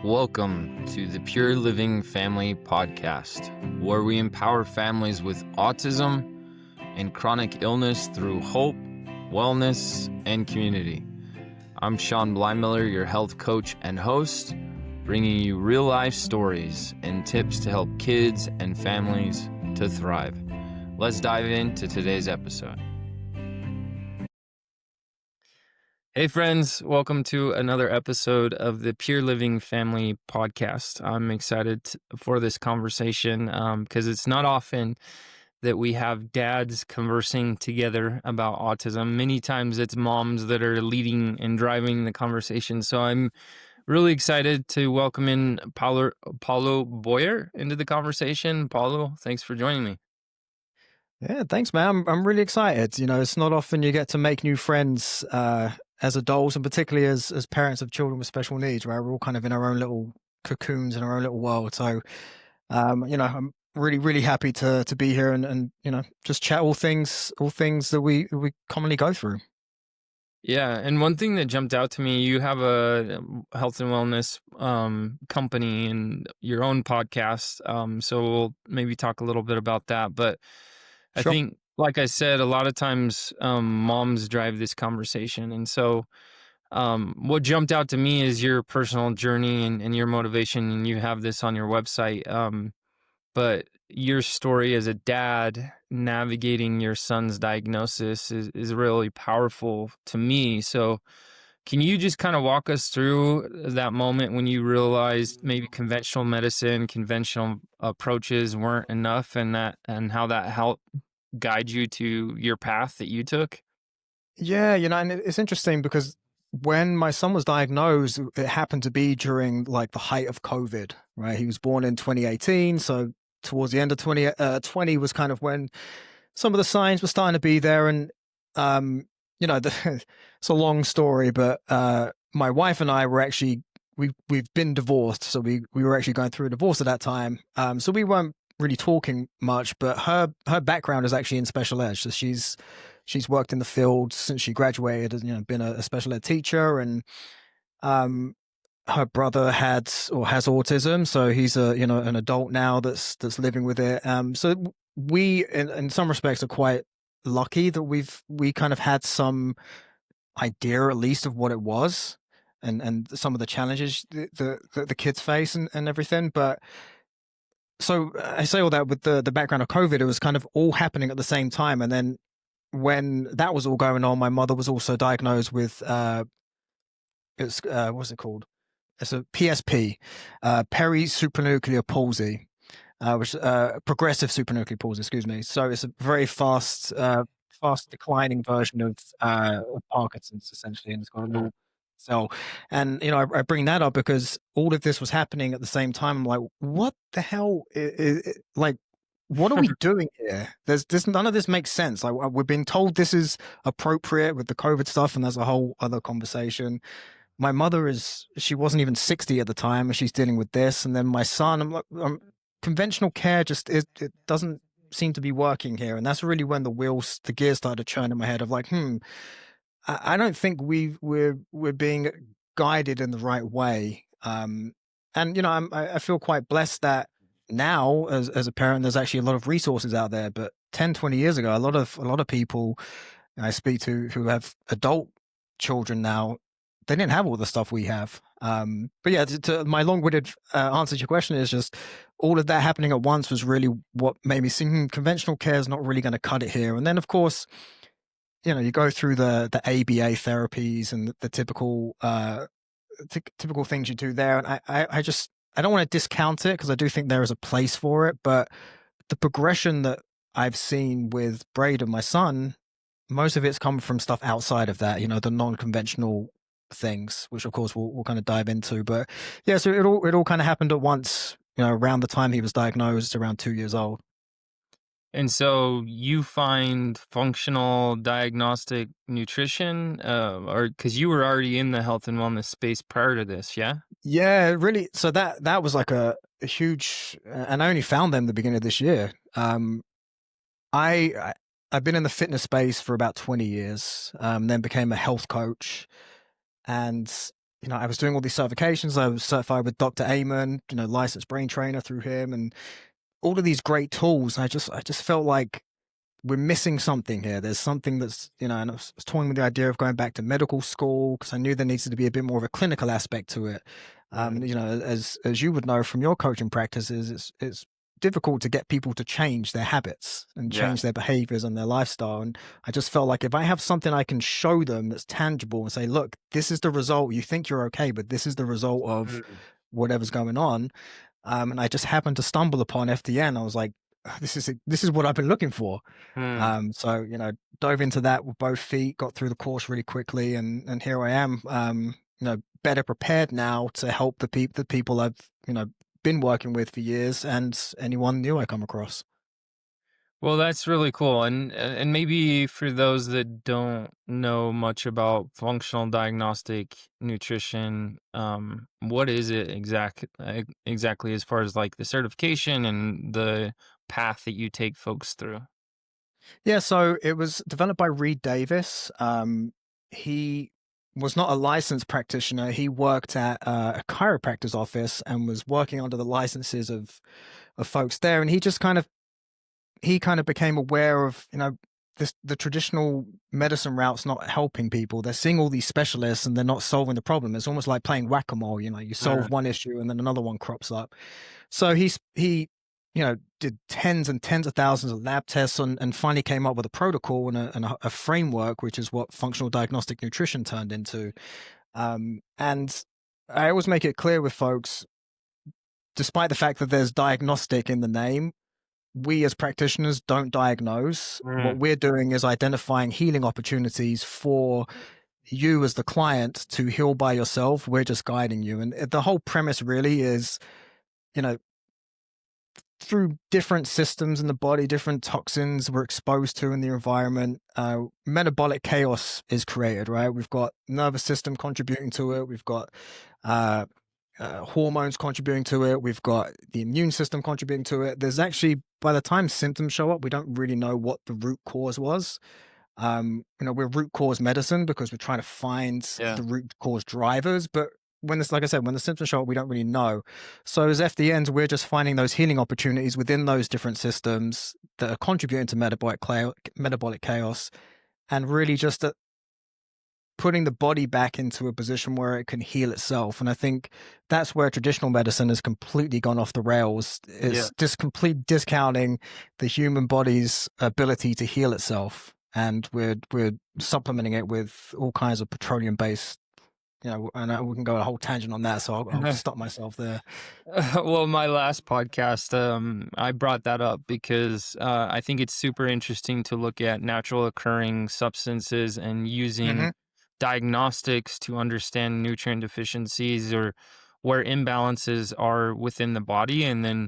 Welcome to the Pure Living Family Podcast, where we empower families with autism and chronic illness through hope, wellness, and community. I'm Sean Blymiller, your health coach and host, bringing you real-life stories and tips to help kids and families to thrive. Let's dive into today's episode. Hey friends, welcome to another episode of the Pure Living Family Podcast. I'm excited for this conversation because it's not often that we have dads conversing together about autism. Many times it's moms that are leading and driving the conversation. So I'm really excited to welcome in Paolo Bowyer into the conversation. Paolo, thanks for joining me. Yeah, thanks, man. I'm really excited. You know, it's not often you get to make new friends as adults, and particularly as parents of children with special needs, where we're all kind of in our own little cocoons in our own little world. So, I'm really happy to be here and just chat all things that we commonly go through. Yeah, and one thing that jumped out to me, you have a health and wellness company and your own podcast. So we'll maybe talk a little bit about that. But I Sure. think, like I said, a lot of times moms drive this conversation. And so what jumped out to me is your personal journey and your motivation, and you have this on your website. But your story as a dad navigating your son's diagnosis is really powerful to me. So can you just kind of walk us through that moment when you realized maybe conventional medicine, conventional approaches weren't enough, and how that helped guide you to your path that you took? Yeah, and it's interesting because when my son was diagnosed, it happened to be during like the height of COVID, right? He was born in 2018, so towards the end of 2020 was kind of when some of the signs were starting to be there. And it's a long story, but my wife and I were actually we've been divorced, so we were actually going through a divorce at that time. So we weren't really talking much, but her background is actually in special ed. So she's worked in the field since she graduated, and been a special ed teacher. And her brother had or has autism, so he's an adult now that's living with it. So we in some respects are quite lucky that we kind of had some idea at least of what it was and some of the challenges the kids face and everything. But so I say all that with the background of COVID, it was kind of all happening at the same time. And then when that was all going on, my mother was also diagnosed with what's it called? It's a PSP, perisupranuclear palsy, which progressive supranuclear palsy. Excuse me. So it's a very fast declining version of Parkinson's, essentially, and it's got a little cell. And I bring that up because all of this was happening at the same time. I'm like, what the hell? Like, what are we doing here? There's this. None of this makes sense. Like, we're being told this is appropriate with the COVID stuff, and there's a whole other conversation. My mother she wasn't even 60 at the time, and she's dealing with this. And then my son, I'm like, conventional care it doesn't seem to be working here. And that's really when the gears started churning in my head of like, I don't think we're being guided in the right way. And I feel quite blessed that now as a parent, there's actually a lot of resources out there. But 10, 20 years ago, a lot of people I speak to who have adult children now, they didn't have all the stuff we have. But yeah, to my long-winded answer to your question is just all of that happening at once was really what made me think conventional care is not really going to cut it here. And then, of course, you go through the ABA therapies and the typical typical things you do there. And I don't want to discount it because I do think there is a place for it. But the progression that I've seen with Braden, my son, most of it's come from stuff outside of that, the non-conventional things, which of course we'll kind of dive into. But yeah, so it all kind of happened at once, around the time he was diagnosed, around 2 years old. And so you find functional diagnostic nutrition, or because you were already in the health and wellness space prior to this, yeah? Yeah, really. So that was like a huge, and I only found them the beginning of this year. I've been in the fitness space for about 20 years, then became a health coach. And I was doing all these certifications. I was certified with Dr. Amen, licensed brain trainer through him, and all of these great tools. I just felt like we're missing something here. There's something that's, and I was toying with the idea of going back to medical school because I knew there needs to be a bit more of a clinical aspect to it. Right. As you would know from your coaching practices, it's difficult to get people to change their habits and Yeah. change their behaviors and their lifestyle. And I just felt like if I have something I can show them that's tangible and say, look, this is the result. You think you're okay, but this is the result of Mm. whatever's going on. And I just happened to stumble upon FDN. I was like, this is what I've been looking for. Mm. So dove into that with both feet, got through the course really quickly, and here I am. Better prepared now to help the people I've been working with for years, and anyone new I come across. Well, that's really cool. And maybe for those that don't know much about functional diagnostic nutrition, what is it exactly as far as like the certification and the path that you take folks through? Yeah, so it was developed by Reed Davis. He was not a licensed practitioner. He worked at a chiropractor's office and was working under the licenses of folks there, and he kind of became aware of the traditional medicine routes not helping people. They're seeing all these specialists and they're not solving the problem. It's almost like playing whack-a-mole. You solve Mm. one issue and then another one crops up. So he did tens and tens of thousands of lab tests and finally came up with a protocol and a framework, which is what functional diagnostic nutrition turned into. And I always make it clear with folks, despite the fact that there's diagnostic in the name, we as practitioners don't diagnose. What Mm. we're doing is identifying healing opportunities for you as the client to heal by yourself. We're just guiding you. And the whole premise really is, you know, through different systems in the body, different toxins we're exposed to in the environment, metabolic chaos is created, right? We've got nervous system contributing to it. We've got uh, hormones contributing to it. We've got the immune system contributing to it. There's actually, by the time symptoms show up, we don't really know what the root cause was. We're root cause medicine because we're trying to find Yeah. the root cause drivers. But when this, like I said, when the symptoms show up, we don't really know. So as FDNs, we're just finding those healing opportunities within those different systems that are contributing to metabolic chaos, and really just putting the body back into a position where it can heal itself. And I think that's where traditional medicine has completely gone off the rails. Yeah. It's just complete discounting the human body's ability to heal itself. And we're supplementing it with all kinds of petroleum based, and we can go a whole tangent on that. So I'll stop myself there. Well, my last podcast, I brought that up because I think it's super interesting to look at natural occurring substances and using Hmm. diagnostics to understand nutrient deficiencies or where imbalances are within the body, and then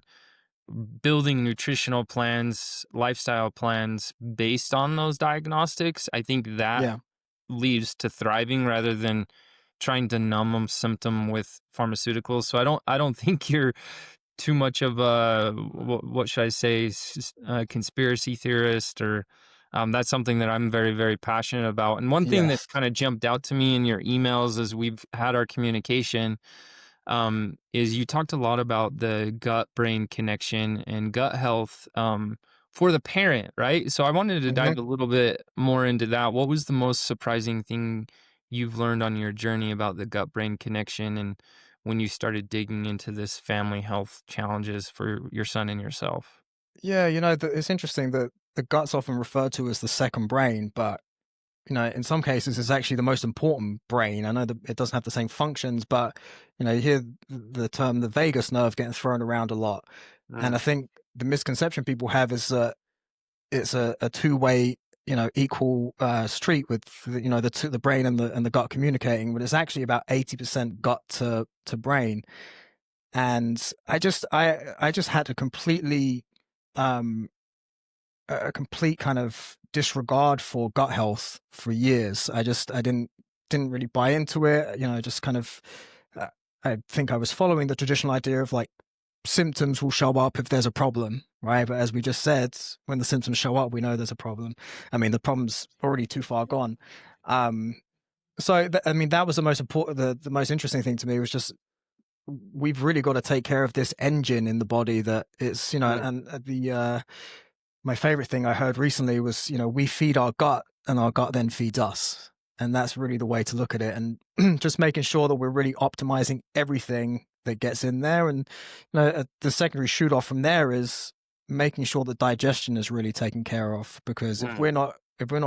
building nutritional plans, lifestyle plans based on those diagnostics. I think that Yeah. leads to thriving rather than trying to numb a symptom with pharmaceuticals. So I don't think you're too much of a what should I say, conspiracy theorist, or that's something that I'm very, very passionate about. And one thing that Yes. kind of jumped out to me in your emails as we've had our communication, is you talked a lot about the gut brain connection and gut health, for the parent, right? So I wanted to Hmm. dive a little bit more into that. What was the most surprising thing you've learned on your journey about the gut brain connection, and when you started digging into this family health challenges for your son and yourself? Yeah. It's interesting that the gut's often referred to as the second brain, but in some cases, it's actually the most important brain. I know that it doesn't have the same functions, but you hear the term the vagus nerve getting thrown around a lot. And I Mm. think the misconception people have is that it's a two-way, equal street with the brain and the gut communicating, but it's actually about 80% gut to brain. And I just had to completely um a complete kind of disregard for gut health for years. I didn't really buy into it. Just kind of uh, I think I was following the traditional idea of like symptoms will show up if there's a problem, right? But as we just said, when the symptoms show up, we know there's a problem. I mean, the problem's already too far gone. Um, So I mean, that was the most important, the most interesting thing to me was just we've really got to take care of this engine in the body that it's, Mm, and my favorite thing I heard recently was, we feed our gut and our gut then feeds us. And that's really the way to look at it. And just making sure that we're really optimizing everything that gets in there. And the secondary shoot off from there is making sure that digestion is really taken care of. Because if mm, we're not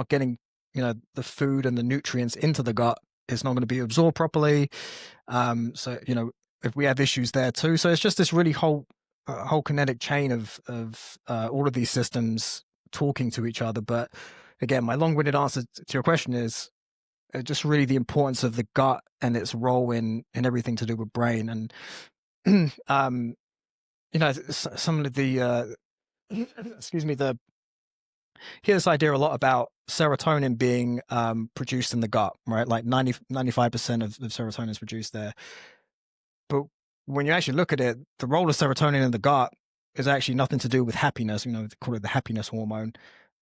getting, the food and the nutrients into the gut, it's not going to be absorbed properly. So if we have issues there too, so it's just this really whole kinetic chain of all of these systems talking to each other. But again, my long-winded answer to your question is just really the importance of the gut and its role in everything to do with brain. And some of the excuse me, the hear this idea a lot about serotonin being produced in the gut, right? Like 95% of serotonin is produced there. But when you actually look at it, the role of serotonin in the gut is actually nothing to do with happiness. They call it the happiness hormone,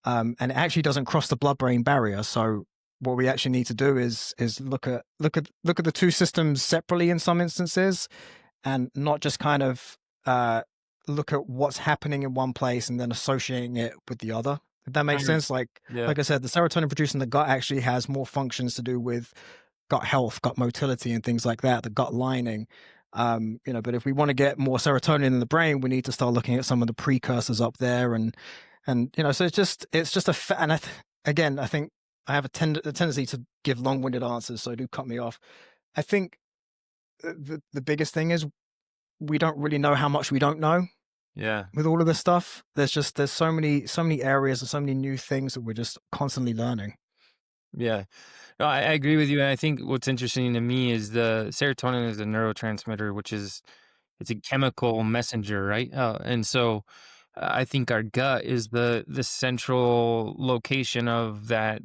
and it actually doesn't cross the blood-brain barrier. So what we actually need to do is look at the two systems separately in some instances, and not just kind of uh, look at what's happening in one place and then associating it with the other. If that makes mm, sense, like yeah, like I said, the serotonin produced in the gut actually has more functions to do with gut health, gut motility, and things like that. The gut lining, but if we want to get more serotonin in the brain, we need to start looking at some of the precursors up there, and so it's just and again, I think I have a tendency to give long-winded answers, so do cut me off. I think the biggest thing is we don't really know how much we don't know yeah, with all of this stuff. There's so many areas and so many new things that we're just constantly learning. yeah. No, I agree with you, and I think what's interesting to me is the serotonin is a neurotransmitter, which is it's a chemical messenger, right? And so I think our gut is the central location of that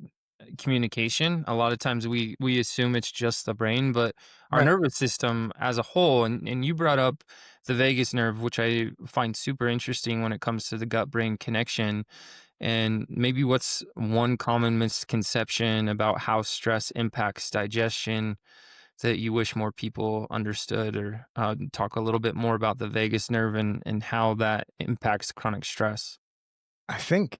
communication. A lot of times we assume it's just the brain, but our Right. nervous system as a whole, and you brought up the vagus nerve, which I find super interesting when it comes to the gut brain connection. And maybe what's one common misconception about how stress impacts digestion that you wish more people understood, or talk a little bit more about the vagus nerve and how that impacts chronic stress? I think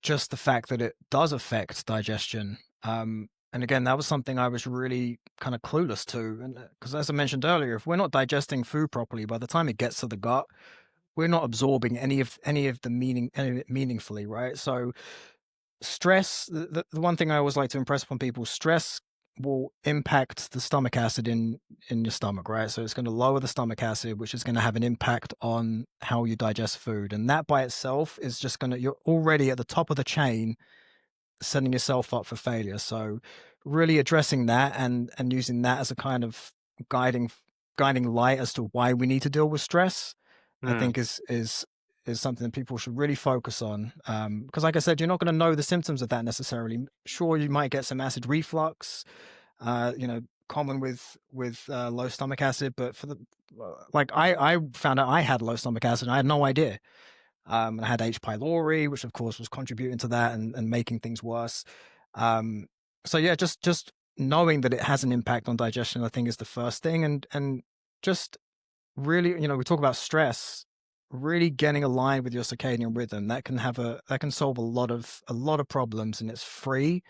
just the fact that it does affect digestion. And again, that was something I was really kind of clueless to. And because as I mentioned earlier, if we're not digesting food properly, by the time it gets to the gut, we're not absorbing any of the any of it meaningfully, right? So stress, the one thing I always like to impress upon people, stress will impact the stomach acid in your stomach, right? So it's going to lower the stomach acid, which is going to have an impact on how you digest food. And that by itself is just going to, you're already at the top of the chain, setting yourself up for failure. So really addressing that and using that as a kind of guiding guiding light as to why we need to deal with stress, I Mm, think is something that people should really focus on. Because like I said, you're not going to know the symptoms of that necessarily. Sure, you might get some acid reflux, common with low stomach acid, but for the like I found out I had low stomach acid and I had no idea. And I had H. pylori, which of course was contributing to that and making things worse. Um, so yeah, just knowing that it has an impact on digestion, I think is the first thing, and just really, we talk about stress, really getting aligned with your circadian rhythm. That can solve a lot of problems, and it's free.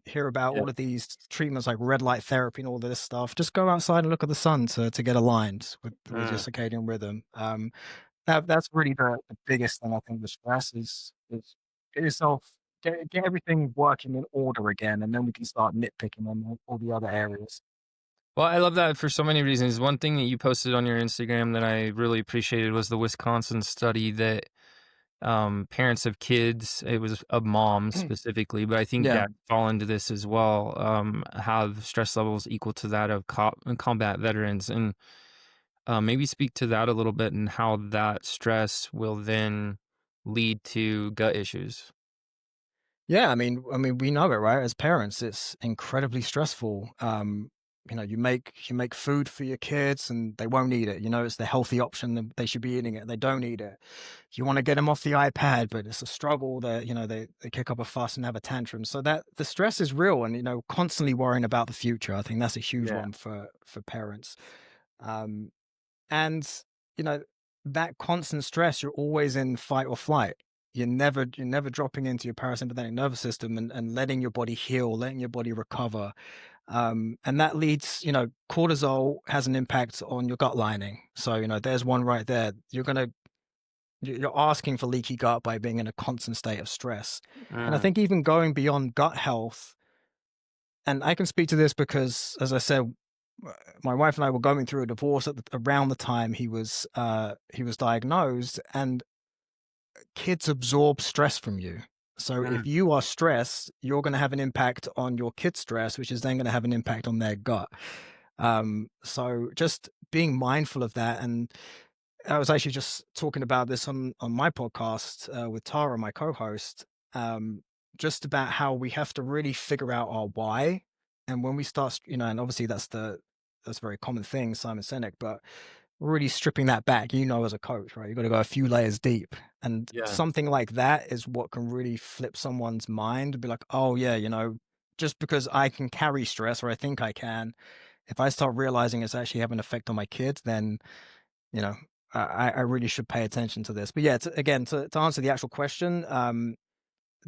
Hear about yeah. all of these treatments like red light therapy and all of this stuff. Just go outside and look at the sun to get aligned with your Mm. circadian rhythm. That's really the biggest thing I think with stress is get yourself get everything working in order again, and then we can start nitpicking on all the other areas. Well, I love that for so many reasons. One thing that you posted on your Instagram that I really appreciated was the Wisconsin study that parents of kids, it was of moms specifically, but I think Yeah. that fall into this as well, have stress levels equal to that of combat veterans. And maybe speak to that a little bit and how that stress will then lead to gut issues. Yeah, I mean, we know it, right? As parents, it's incredibly stressful. you make food for your kids and they won't eat it. It's the healthy option, and they should be eating it. They don't eat it. You want to get them off the iPad, but it's a struggle. That they kick up a fuss and have a tantrum. So that the stress is real, and constantly worrying about the future. I think that's a huge Yeah. one for parents. Um, and you know that constant stress, you're always in fight or flight. You're never dropping into your parasympathetic nervous system and letting your body heal, letting your body recover. And that leads, cortisol has an impact on your gut lining. So, there's one right there. You're asking for leaky gut by being in a constant state of stress. And I Mm, think even going beyond gut health, and I can speak to this because, as I said, my wife and I were going through a divorce around the time he was diagnosed, and kids absorb stress from you. So if mm. you are stressed, you're going to have an impact on your kid's stress, which is then going to have an impact on their gut. So just being mindful of that. And I was actually just talking about this on my podcast with Tara, my co-host, just about how we have to really figure out our why. And when we start, and obviously that's a very common thing, Simon Sinek, but really stripping that back, as a coach, right? You've got to go a few layers deep. And Yeah. something like that is what can really flip someone's mind, be like, oh yeah, just because I can carry stress, or I think I can, if I start realizing it's actually having an effect on my kids, then, you know, I really should pay attention to this. But yeah, again, to answer the actual question,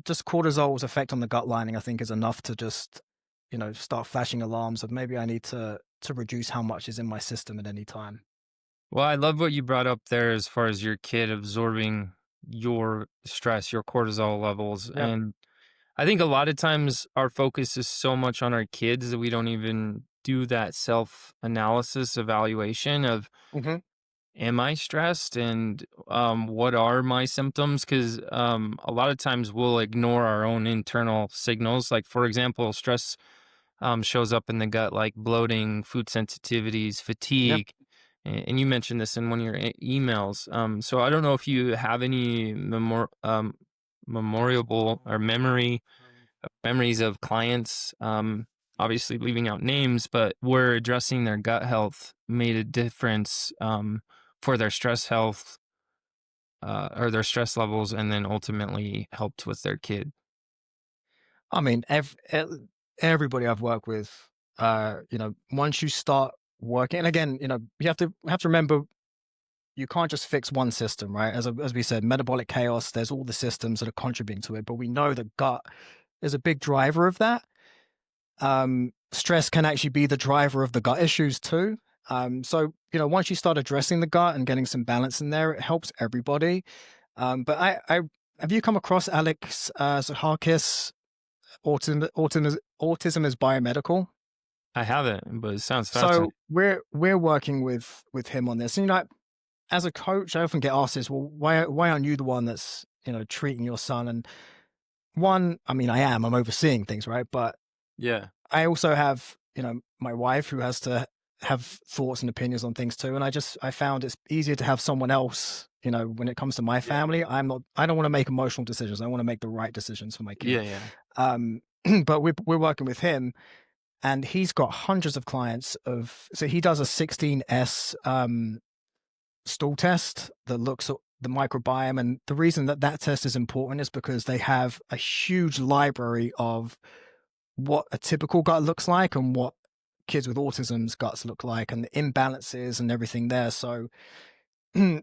just cortisol's effect on the gut lining, I think, is enough to just, start flashing alarms of maybe I need to reduce how much is in my system at any time. Well, I love what you brought up there as far as your kid absorbing your stress, your cortisol levels. Yep. And I think a lot of times our focus is so much on our kids that we don't even do that self analysis evaluation of, Hmm. am I stressed, and what are my symptoms? Because a lot of times we'll ignore our own internal signals. Like, for example, stress shows up in the gut like bloating, food sensitivities, Yep. fatigue. And you mentioned this in one of your emails. So I don't know if you have any memorable or memories of clients, obviously leaving out names, but where addressing their gut health made a difference for their stress health, or their stress levels, and then ultimately helped with their kid. I mean, everybody I've worked with, once you start working, and again, you have to remember, you can't just fix one system, right? As we said, metabolic chaos. There's all the systems that are contributing to it, but we know the gut is a big driver of that. Stress can actually be the driver of the gut issues too. So once you start addressing the gut and getting some balance in there, it helps everybody. But I have you come across Alex Zaharkis? Autism is biomedical. I haven't, but it sounds fascinating. So we're working with him on this. And as a coach, I often get asked this, well, why aren't you the one that's treating your son? And one, I mean, I'm overseeing things, right? But Yeah. I also have my wife who has to have thoughts and opinions on things too. And I found it's easier to have someone else. When it comes to my Yeah. family, I don't want to make emotional decisions. I want to make the right decisions for my kid. Yeah. Yeah. Um, but we're working with him, and he's got hundreds of clients so he does a 16S stool test that looks at the microbiome. And the reason that test is important is because they have a huge library of what a typical gut looks like and what kids with autism's guts look like, and the imbalances and everything there. So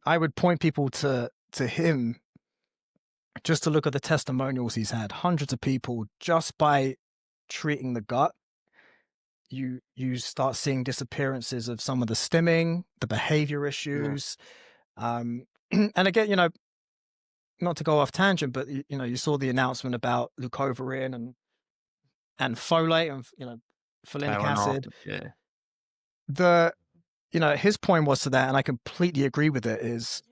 I would point people to him, just to look at the testimonials he's had. Hundreds of people, just by treating the gut, you start seeing disappearances of some of the stimming, the behavior Yeah. issues. And again, not to go off tangent, but you saw the announcement about leucovorin and folate and folinic Tylenol. acid. Yeah. The his point was to that, and I completely agree with it, is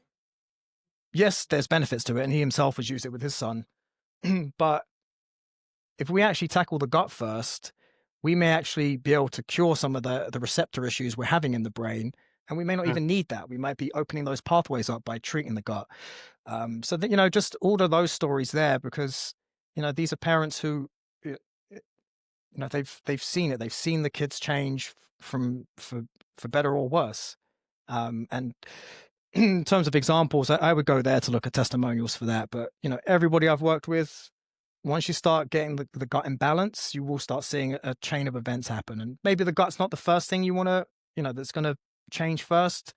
yes, there's benefits to it, and he himself has used it with his son. But if we actually tackle the gut first, we may actually be able to cure some of the receptor issues we're having in the brain. And we may not Mm. even need that. We might be opening those pathways up by treating the gut. So that, just all of those stories there, because, these are parents who, they've seen it. They've seen the kids change from for better or worse. And in terms of examples, I would go there to look at testimonials for that. But everybody I've worked with, once you start getting the gut in balance, you will start seeing a chain of events happen. And maybe the gut's not the first thing you want to, that's going to change first.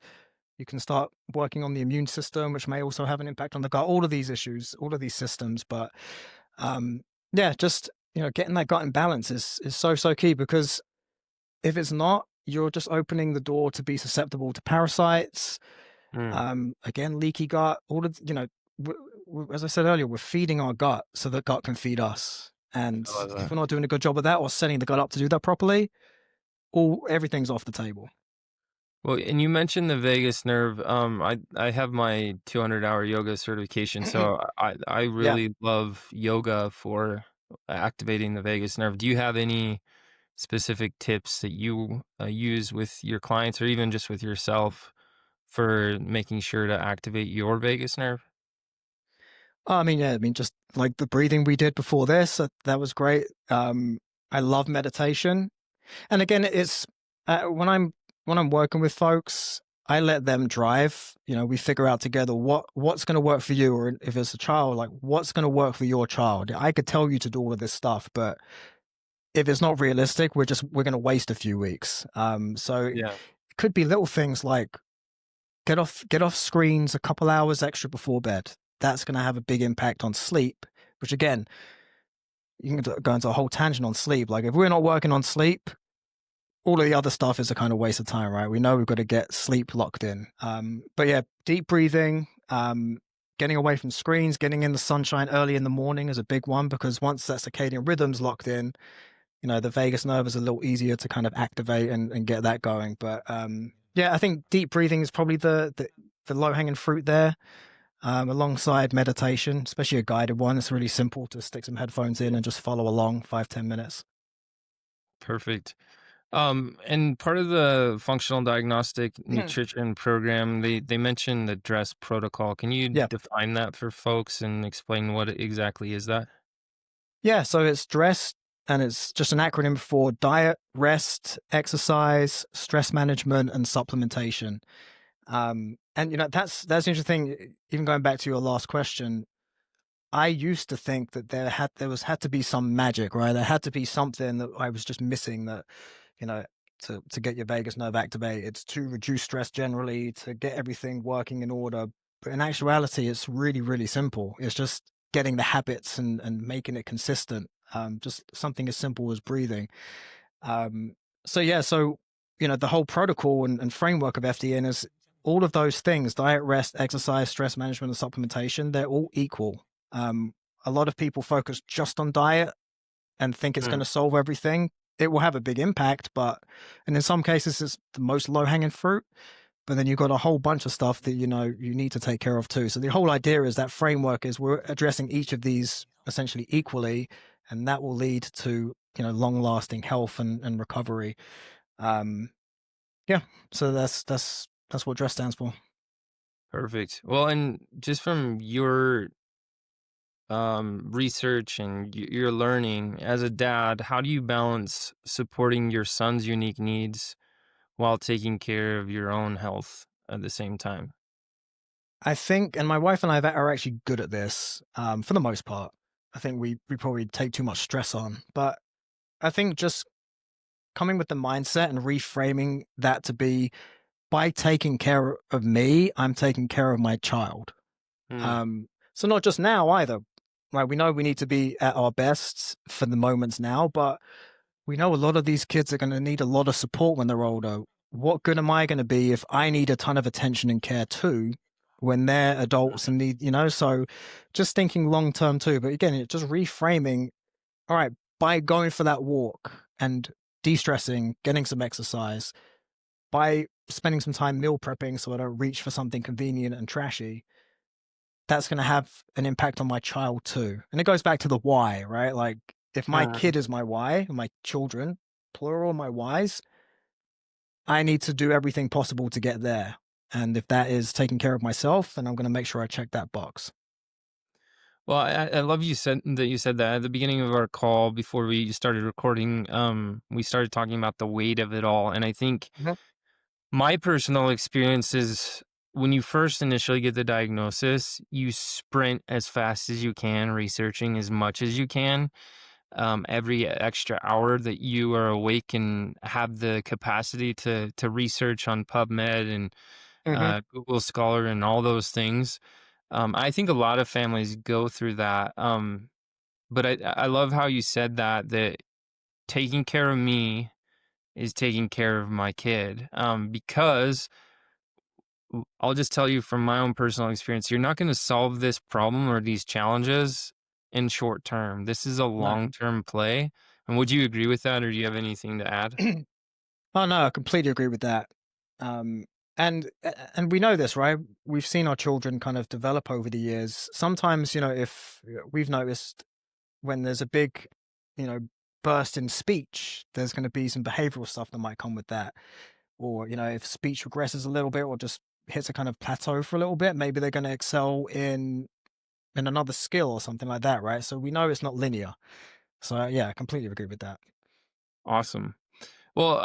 You can start working on the immune system, which may also have an impact on the gut. All of these issues, all of these systems, but yeah, just getting that gut in balance is so key, because if it's not, you're just opening the door to be susceptible to parasites. Mm, Again, leaky gut. All of as I said earlier, we're feeding our gut so the gut can feed us. And I love if that. we're not doing a good job of that, or setting the gut up to do that properly, everything's off the table. Well, and you mentioned the vagus nerve. I have my 200-hour yoga certification, so I Yeah. really love yoga for activating the vagus nerve. Do you have any specific tips that you use with your clients, or even just with yourself, for making sure to activate your vagus nerve? I mean, yeah, I mean, just like the breathing we did before this, that was great. I love meditation. And again, it's when I'm working with folks, I let them drive. We figure out together what's going to work for you, or if it's a child, like what's going to work for your child. I could tell you to do all of this stuff, but if it's not realistic, we're going to waste a few weeks. So it Yeah, could be little things like get off screens a couple hours extra before bed. That's going to have a big impact on sleep. Which again, you can go into a whole tangent on sleep. Like if we're not working on sleep, all of the other stuff is a kind of waste of time, right? We know we've got to get sleep locked in. But yeah, deep breathing, getting away from screens, getting in the sunshine early in the morning is a big one, because once that circadian rhythm's locked in, the vagus nerve is a little easier to kind of activate and get that going. But yeah, I think deep breathing is probably the low hanging fruit there, alongside meditation, especially a guided one. It's really simple to stick some headphones in and just follow along 5-10 minutes. perfect. And part of the functional diagnostic nutrition program, they mentioned the DRESS protocol. Can you Yeah. define that for folks and explain what exactly is that? Yeah, so it's DRESS, and it's just an acronym for diet, rest, exercise, stress management, and supplementation. And that's interesting. Even going back to your last question, I used to think that had to be some magic, right? There had to be something that I was just missing, that you know to get your vagus nerve activated, to reduce stress generally, to get everything working in order. But in actuality, it's really really simple. It's just getting the habits and making it consistent. Just something as simple as breathing. Um, so yeah, so the whole protocol and framework of FDN is all of those things: diet, rest, exercise, stress management, and supplementation. They're all equal. Um, a lot of people focus just on diet and think it's going Mm, to solve everything. It will have a big impact, and in some cases, it's the most low hanging fruit. But then you've got a whole bunch of stuff that you need to take care of too. So the whole idea is that framework is we're addressing each of these essentially equally, and that will lead to long lasting health and recovery. Um, yeah, so that's what DRESS stands for. perfect. Well, and just from your research and your learning as a dad, how do you balance supporting your son's unique needs while taking care of your own health at the same time? I think, and my wife and I are actually good at this, for the most part. I think we probably take too much stress on, but I think just coming with the mindset and reframing that to be, by taking care of me, I'm taking care of my child. Mm, So not just now either, right? We know we need to be at our best for the moments now, but we know a lot of these kids are going to need a lot of support when they're older. What good am I going to be if I need a ton of attention and care too, when they're adults and So just thinking long term too. But again, it just reframing. All right, by going for that walk and de stressing, getting some exercise, by spending some time meal prepping so I don't reach for something convenient and trashy, that's going to have an impact on my child too. And it goes back to the why, right? Like if my mm. kid is my why, my children, plural, my whys, I need to do everything possible to get there. And if that is taking care of myself, then I'm going to make sure I check that box. Well, I love you said that at the beginning of our call before we started recording. We started talking about the weight of it all, and I think Mhm. my personal experience is when you first initially get the diagnosis, you sprint as fast as you can, researching as much as you can. Every extra hour that you are awake and have the capacity to research on PubMed and Mhm. Google Scholar and all those things. I think a lot of families go through that. But I love how you said that taking care of me is taking care of my kid. Because I'll just tell you from my own personal experience, you're not going to solve this problem or these challenges in short term. This is a No. long term play. And would you agree with that, or do you have anything to add? Oh, no, I completely agree with that. Um, and we know this, right? We've seen our children kind of develop over the years. Sometimes, if we've noticed when there's a big, you know, burst in speech, there's going to be some behavioral stuff that might come with that. Or, if speech regresses a little bit or just hits a kind of plateau for a little bit, maybe they're going to excel in another skill or something like that, right? So we know it's not linear. So yeah, I completely agree with that. Awesome. Well,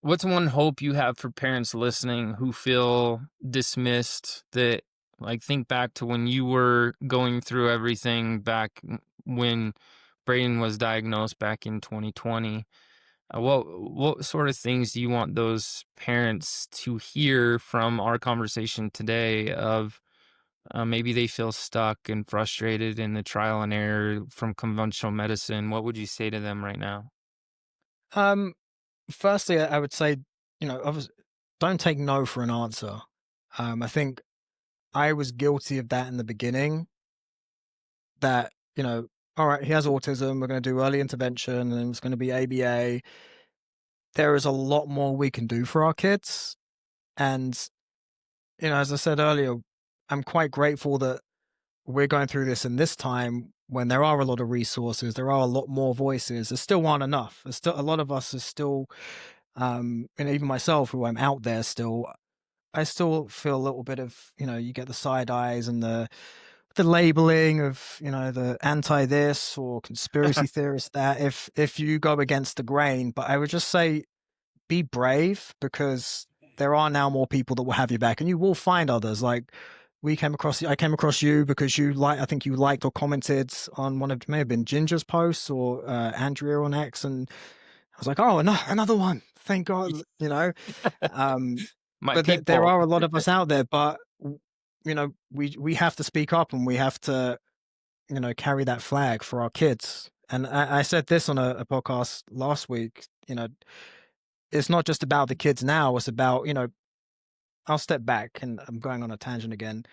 what's one hope you have for parents listening who feel dismissed that like think back to when you were going through everything back when Braden was diagnosed back in 2020? What sort of things do you want those parents to hear from our conversation today of maybe they feel stuck and frustrated in the trial and error from conventional medicine? What would you say to them right now? Um, Firstly, I would say, don't take no for an answer. I think I was guilty of that in the beginning. That all right, he has autism. We're going to do early intervention, and it's going to be ABA. There is a lot more we can do for our kids, and as I said earlier, I'm quite grateful that we're going through this in this time when there are a lot of resources, there are a lot more voices. There still aren't enough. There's still a lot of us are still, and even myself, who I'm out there still, I still feel a little bit of, you get the side eyes and the labeling of, the anti this or conspiracy theorist that if you go against the grain. But I would just say be brave because there are now more people that will have your back and you will find others. Like I came across you because I think you liked or commented on one of, may have been Ginger's posts or Andrea on X. And I was like, oh, no, another one. Thank God, um, My but there people. are a lot of us out there, but we have to speak up and we have to, carry that flag for our kids. And I said this on a podcast last week, it's not just about the kids now. It's about, I'll step back and I'm going on a tangent again.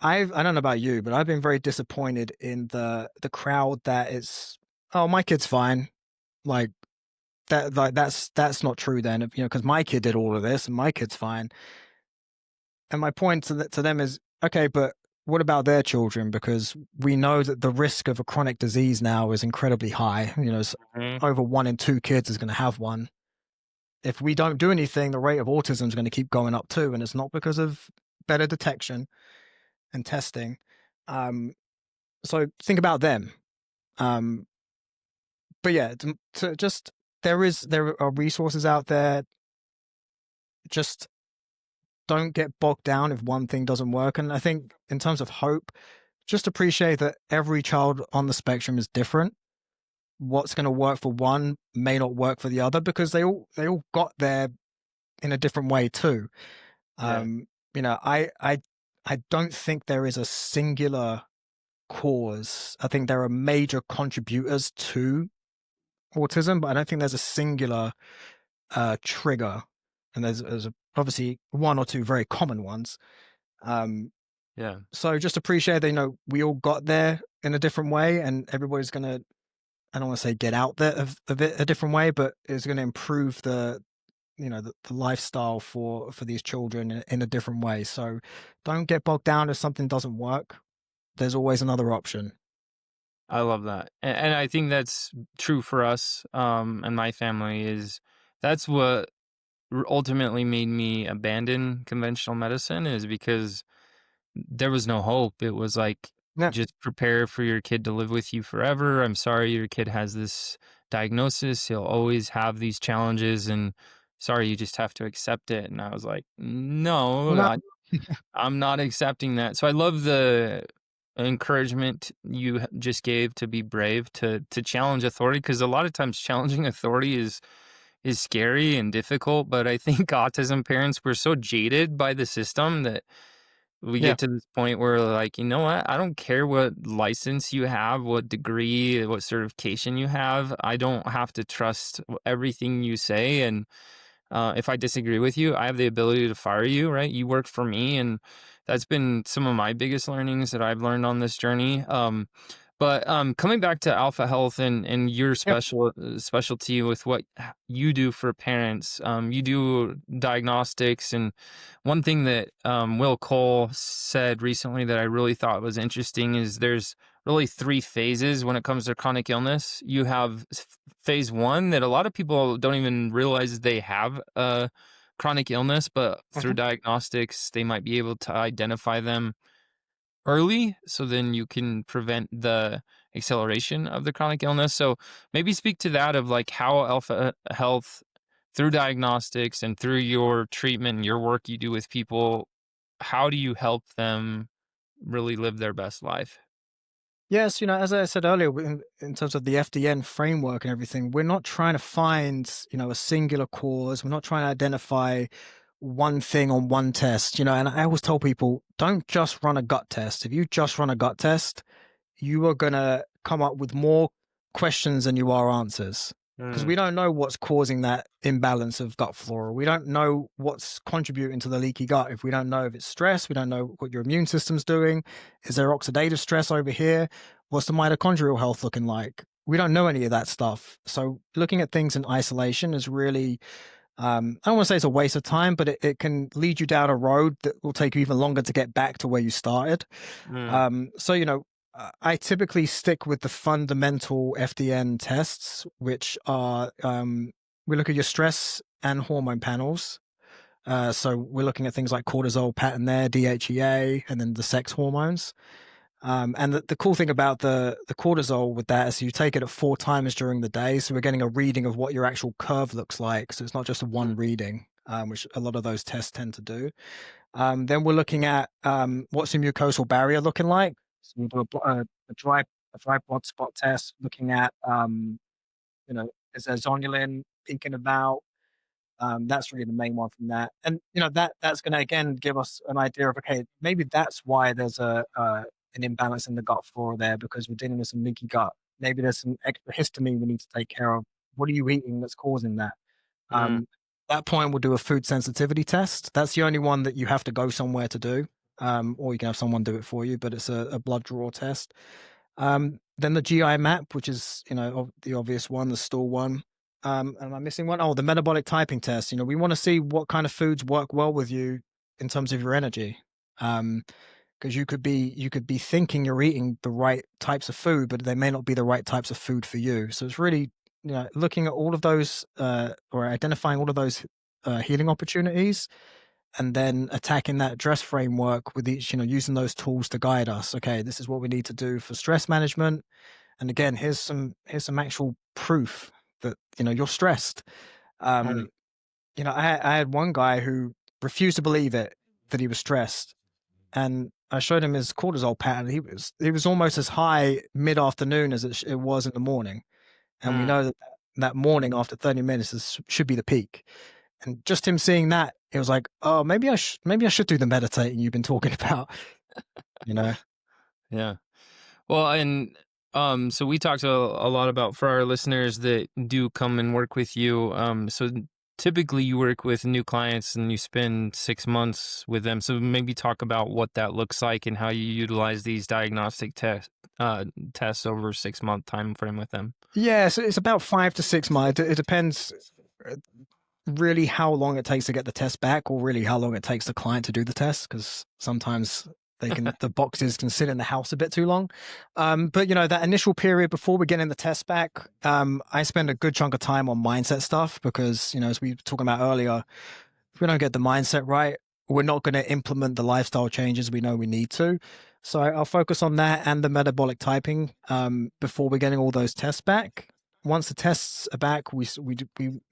I don't know about you, but I've been very disappointed in the crowd that is, oh, my kid's fine. Like that's not true then, because my kid did all of this and my kid's fine. And my point to them is, okay, but what about their children? Because we know that the risk of a chronic disease now is incredibly high. Mhm. Over 1 in 2 kids is going to have one. If we don't do anything, the rate of autism is going to keep going up too, and it's not because of better detection and testing. Um, so think about them. Um, but yeah, to just there are resources out there. Just don't get bogged down if one thing doesn't work. And I think in terms of hope, just appreciate that every child on the spectrum is different. What's going to work for one may not work for the other because they all got there in a different way too. Yeah. Um, I don't think there is a singular cause. I think there are major contributors to autism, but I don't think there's a singular trigger. And there's obviously one or two very common ones. Um, Yeah. so just appreciate that we all got there in a different way, and everybody's gonna. I don't want to say get out there of it a different way, but it's going to improve the lifestyle for these children in a different way. So don't get bogged down if something doesn't work. There's always another option. I love that. And I think that's true for us and my family is that's what ultimately made me abandon conventional medicine is because there was no hope. It was like Yeah. just prepare for your kid to live with you forever. I'm sorry your kid has this diagnosis. He'll always have these challenges, and sorry, you just have to accept it." And I was like, "No, No. I'm not accepting that." So I love the encouragement you just gave to be brave to challenge authority, because a lot of times challenging authority is scary and difficult. But I think autism parents, we're so jaded by the system that we Yeah. get to this point where, like, you know what? I don't care what license you have, what degree, what certification you have. I don't have to trust everything you say. And if I disagree with you, I have the ability to fire you, right? You work for me. And that's been some of my biggest learnings that I've learned on this journey. But coming back to Alpha Health and your Yep. specialty with what you do for parents, you do diagnostics. And one thing that Will Cole said recently that I really thought was interesting is there's really three phases when it comes to chronic illness. You have phase one that a lot of people don't even realize they have a chronic illness, but through Mhm. diagnostics, they might be able to identify them early, so then you can prevent the acceleration of the chronic illness. So maybe speak to that, of like how Alpha Health, through diagnostics and through your treatment and your work you do with people, how do you help them really live their best life? Yes, as I said earlier, in terms of the FDN framework and everything, we're not trying to find, a singular cause. We're not trying to identify one thing on one test, and I always tell people, don't just run a gut test. If you just run a gut test, you are going to come up with more questions than you are answers, because Mm, we don't know what's causing that imbalance of gut flora. We don't know what's contributing to the leaky gut. If we don't know if it's stress, we don't know what your immune system's doing. Is there oxidative stress over here? What's the mitochondrial health looking like? We don't know any of that stuff. So looking at things in isolation is really, I don't want to say it's a waste of time, but it can lead you down a road that will take you even longer to get back to where you started. mm, So, I typically stick with the fundamental FDN tests, which are we look at your stress and hormone panels. So we're looking at things like cortisol pattern there, DHEA, and then the sex hormones. And the cool thing about the cortisol with that is you take it at 4 times during the day. So we're getting a reading of what your actual curve looks like. So it's not just a one mm, reading, which a lot of those tests tend to do. Then we're looking at what's the mucosal barrier looking like. So we do a dry blood spot test, looking at is there zonulin peaking about? That's really the main one from that, and that's going to again give us an idea of, okay, maybe that's why there's an imbalance in the gut flora there, because we're dealing with some leaky gut. Maybe there's some extra histamine we need to take care of. What are you eating that's causing that? mm, At that point, we'll do a food sensitivity test. That's the only one that you have to go somewhere to do, or you can have someone do it for you, but it's a blood draw test. Then the GI map, which is, the obvious one, the stool one. Am I missing one? Oh, the metabolic typing test. We want to see what kind of foods work well with you in terms of your energy. Because you could be thinking you're eating the right types of food, but they may not be the right types of food for you. So it's really, looking at all of those, or identifying all of those healing opportunities, and then attacking that address framework with each, using those tools to guide us. Okay, this is what we need to do for stress management. And again, here's some actual proof that you're stressed. mm, Um, I had one guy who refused to believe it, that he was stressed, and I showed him his cortisol pattern. He was almost as high mid afternoon as it was in the morning, and we mm. know that morning after 30 minutes should be the peak. And just him seeing that, it was like, oh, maybe I should do the meditating you've been talking about. You know, Yeah. Well, and so we talked a lot about, for our listeners that do come and work with you. So typically you work with new clients and you spend 6 months with them. So maybe talk about what that looks like and how you utilize these diagnostic tests over 6 month time frame with them. yeah. So it's about 5 to 6 months. It depends uh, really how long it takes to get the test back, or really how long it takes the client to do the test, because sometimes the boxes can sit in the house a bit too long. But that initial period before we're getting the test back, I spend a good chunk of time on mindset stuff, because as we were talking about earlier, if we don't get the mindset right, we're not going to implement the lifestyle changes we know we need to. So I'll focus on that and the metabolic typing before we're getting all those tests back. Once the tests are back, we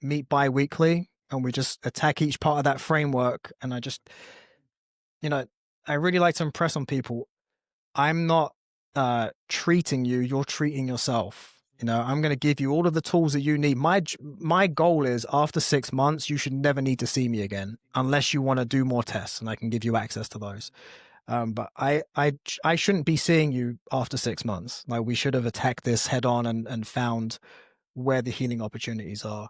meet bi-weekly and we just attack each part of that framework. And you know, I really like to impress on people. I'm not treating you, you're treating yourself. I'm going to give you all of the tools that you need. My goal is after 6 months, you should never need to see me again unless you want to do more tests, and I can give you access to those. But I shouldn't be seeing you after 6 months. Like, we should have attacked this head on and found where the healing opportunities are.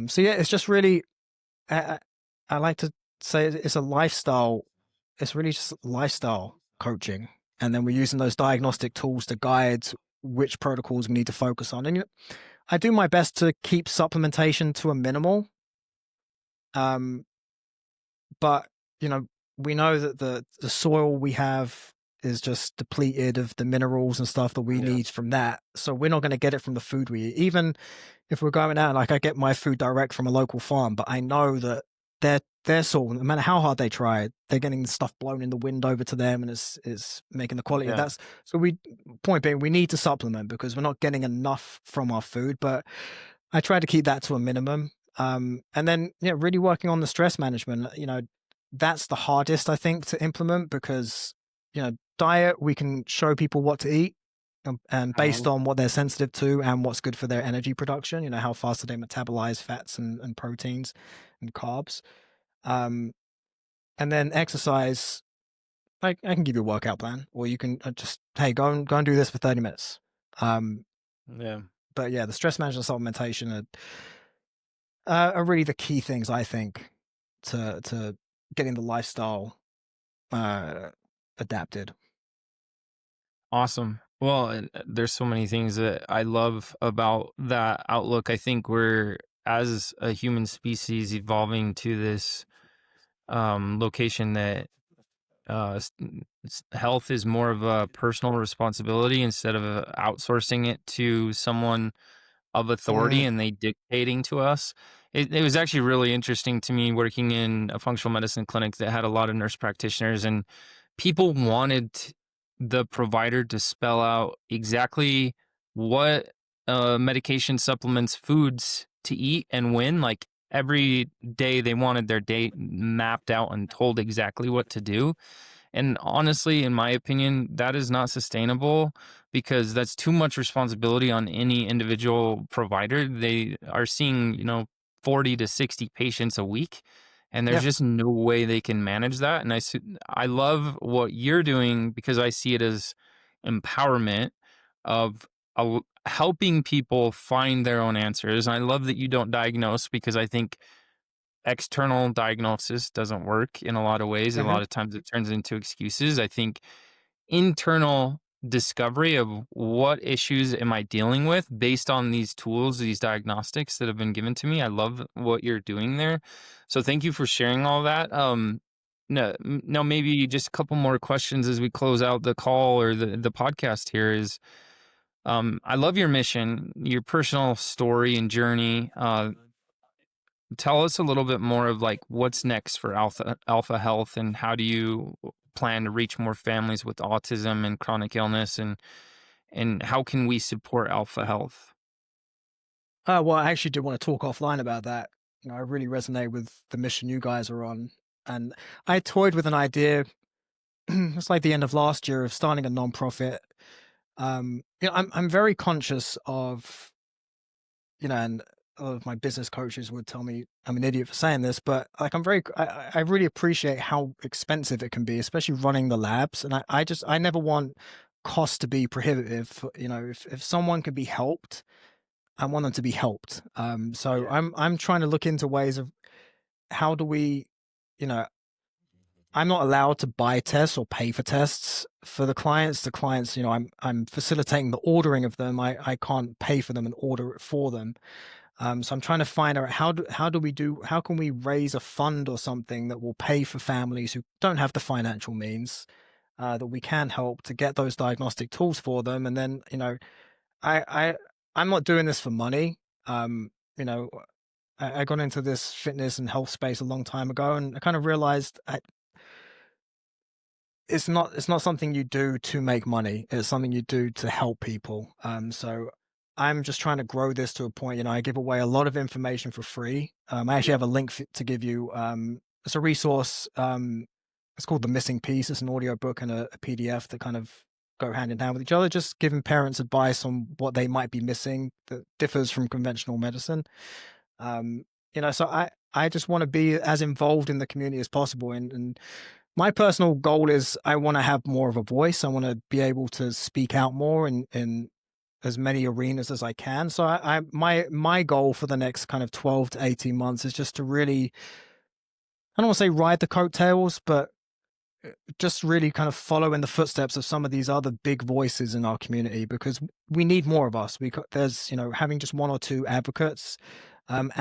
So yeah, it's just really, I, I like to say it's a lifestyle. It's really just lifestyle coaching. And then we're using those diagnostic tools to guide which protocols we need to focus on. And I do my best to keep supplementation to a minimal. Um, but we know that the soil we have is just depleted of the minerals and stuff that we Yeah. need from that. So we're not going to get it from the food we eat. Even if we're going out, like, I get my food direct from a local farm, but I know that their soil, no matter how hard they try, they're getting the stuff blown in the wind over to them, and it's making the quality. Yeah. That's so we point being, we need to supplement because we're not getting enough from our food. But I try to keep that to a minimum. And then really working on the stress management. That's the hardest, I think, to implement because diet, we can show people what to eat, and based Mhm. on what they're sensitive to and what's good for their energy production, how fast do they metabolize fats and proteins and carbs. Um, and then exercise, I can give you a workout plan, or you can just, hey, go and do this for 30 minutes. Um, Yeah. but yeah, the stress management supplementation are really the key things, I think, to getting the lifestyle uh, adapted. Awesome. Well, there's so many things that I love about that outlook. I think we're, as a human species, evolving to this location that health is more of a personal responsibility instead of outsourcing it to someone of authority Mm, and they dictating to us. It was actually really interesting to me working in a functional medicine clinic that had a lot of nurse practitioners, and people wanted the provider to spell out exactly what medication, supplements, foods to eat and when. Like, every day they wanted their day mapped out and told exactly what to do. And honestly, in my opinion, that is not sustainable because that's too much responsibility on any individual provider. They are seeing, 40 to 60 patients a week, and there's yeah. just no way they can manage that. And I love what you're doing because I see it as empowerment of helping people find their own answers. And I love that you don't diagnose because I think external diagnosis doesn't work in a lot of ways. A Hmm. lot of times it turns into excuses. I think internal discovery of what issues am I dealing with based on these tools, these diagnostics that have been given to me. I love what you're doing there. So thank you for sharing all that. No, maybe just a couple more questions as we close out the call or the podcast here is, I love your mission, your personal story and journey. Tell us a little bit more of, like, what's next for Alpha Health, and how do you plan to reach more families with autism and chronic illness, and how can we support Alpha Health? Well, I actually did want to talk offline about that. I really resonate with the mission you guys are on, and I toyed with an idea. It's like the end of last year of starting a nonprofit. I'm very conscious of, and a lot of my business coaches would tell me I'm an idiot for saying this, but like, I really appreciate how expensive it can be, especially running the labs. And I never want costs to be prohibitive. If someone can be helped, I want them to be helped. So Yeah. I'm trying to look into ways of how do we, you know, I'm not allowed to buy tests or pay for tests for the clients. The clients, I'm facilitating the ordering of them. I can't pay for them and order it for them. So I'm trying to find out how can we raise a fund or something that will pay for families who don't have the financial means, that we can help to get those diagnostic tools for them. And then, I I'm not doing this for money. You know, I got into this fitness and health space a long time ago, and I kind of realized it's not something you do to make money. It's something you do to help people. So I'm just trying to grow this to a point. I give away a lot of information for free. I actually have a link to give you. It's a resource. It's called The Missing Piece. It's an audio book and a PDF that kind of go hand in hand with each other, just giving parents advice on what they might be missing that differs from conventional medicine. Um, so I just want to be as involved in the community as possible, and my personal goal is I want to have more of a voice. I want to be able to speak out more in as many arenas as I can. So my goal for the next kind of 12 to 18 months is just to really, I don't want to say ride the coattails, but just really kind of follow in the footsteps of some of these other big voices in our community, because we need more of us. There's, having just one or two advocates, and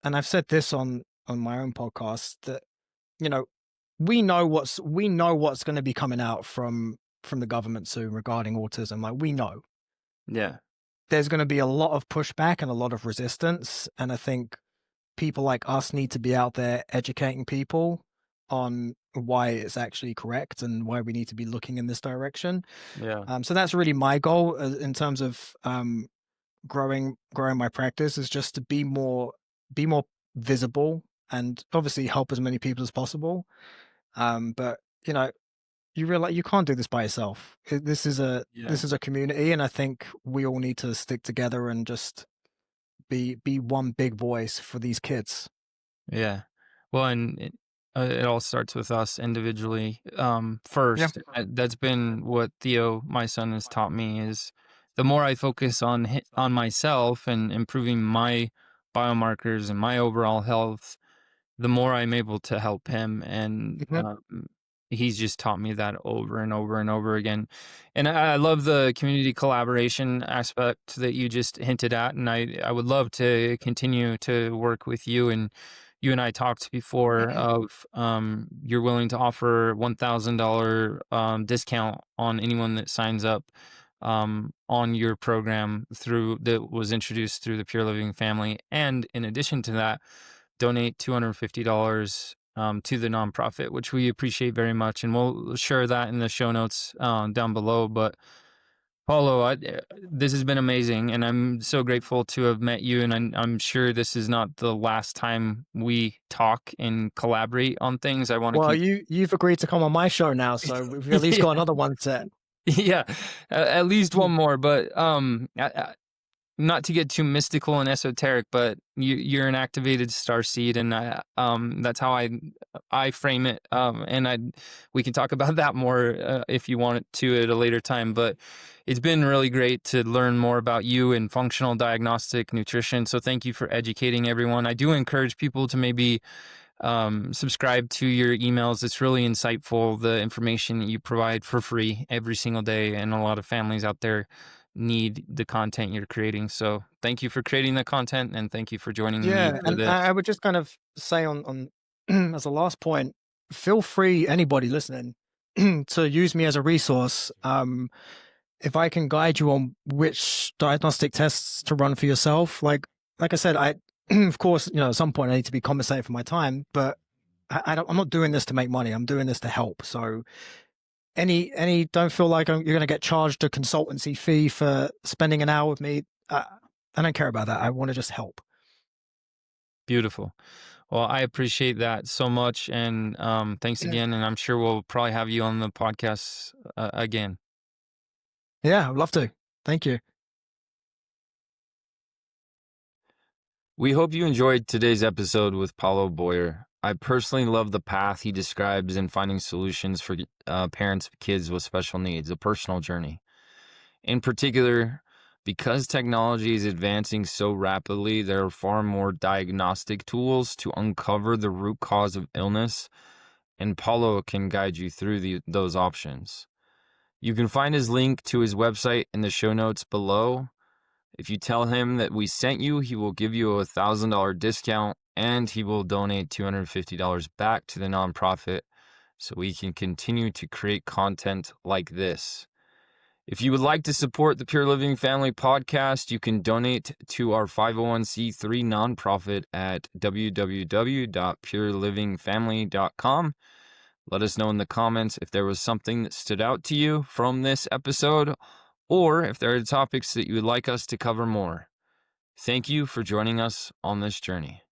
I've said this on my own podcast that, you know we know what's going to be coming out from the government soon regarding autism. Like, we know Yeah. there's going to be a lot of pushback and a lot of resistance, and I think people like us need to be out there educating people on why it's actually correct and why we need to be looking in this direction. Yeah. So that's really my goal, in terms of growing my practice, is just to be more visible and obviously help as many people as possible. But you realize you can't do this by yourself. This is a Yeah. this is a community, and I think we all need to stick together and just be one big voice for these kids. Yeah. Well, and it all starts with us individually, Yeah. first. That's been what Theo, my son, has taught me is the more I focus on myself and improving my biomarkers and my overall health, the more I'm able to help him. And Mhm. he's just taught me that over and over and over again. And I love the community collaboration aspect that you just hinted at. And I would love to continue to work with you. And you and I talked before of you're willing to offer $1,000 discount on anyone that signs up on your program through that was introduced through the Pure Living family. And in addition to that, donate $250 to the nonprofit, which we appreciate very much. And we'll share that in the show notes down below. But Paulo, this has been amazing, and I'm so grateful to have met you. And I'm sure this is not the last time we talk and collaborate on things. I want to Well, keep. you've agreed to come on my show now, so we've at least Yeah, got another one set. yeah, at least one more. But not to get too mystical and esoteric, but you're an activated star seed, and that's how I frame it. And we can talk about that more if you want to at a later time. But it's been really great to learn more about you and functional diagnostic nutrition. So thank you for educating everyone. I do encourage people to maybe subscribe to your emails. It's really insightful, the information that you provide for free every single day, and a lot of families out there need the content you're creating. So thank you for creating the content, and thank you for joining me Yeah, for and I this. would just kind of say on as a last point, feel free, anybody listening, to use me as a resource. If I can guide you on which diagnostic tests to run for yourself, like I said, I of course, at some point I need to be compensated for my time, but I'm not doing this to make money. I'm doing this to help. So any don't feel like you're going to get charged a consultancy fee for spending an hour with me. I don't care about that. I want to just help. Beautiful. Well, I appreciate that so much, and thanks again. And I'm sure we'll probably have you on the podcast again. Yeah, I'd love to. Thank you. We hope you enjoyed today's episode with Paolo Bowyer. I personally love the path he describes in finding solutions for parents of kids with special needs, a personal journey. In particular, because technology is advancing so rapidly, there are far more diagnostic tools to uncover the root cause of illness, and Paulo can guide you through those options. You can find his link to his website in the show notes below. If you tell him that we sent you, he will give you a $1,000 discount, and he will donate $250 back to the nonprofit so we can continue to create content like this. If you would like to support the Pure Living Family podcast, you can donate to our 501c3 nonprofit at www.purelivingfamily.com. Let us know in the comments if there was something that stood out to you from this episode, or if there are topics that you would like us to cover more. Thank you for joining us on this journey.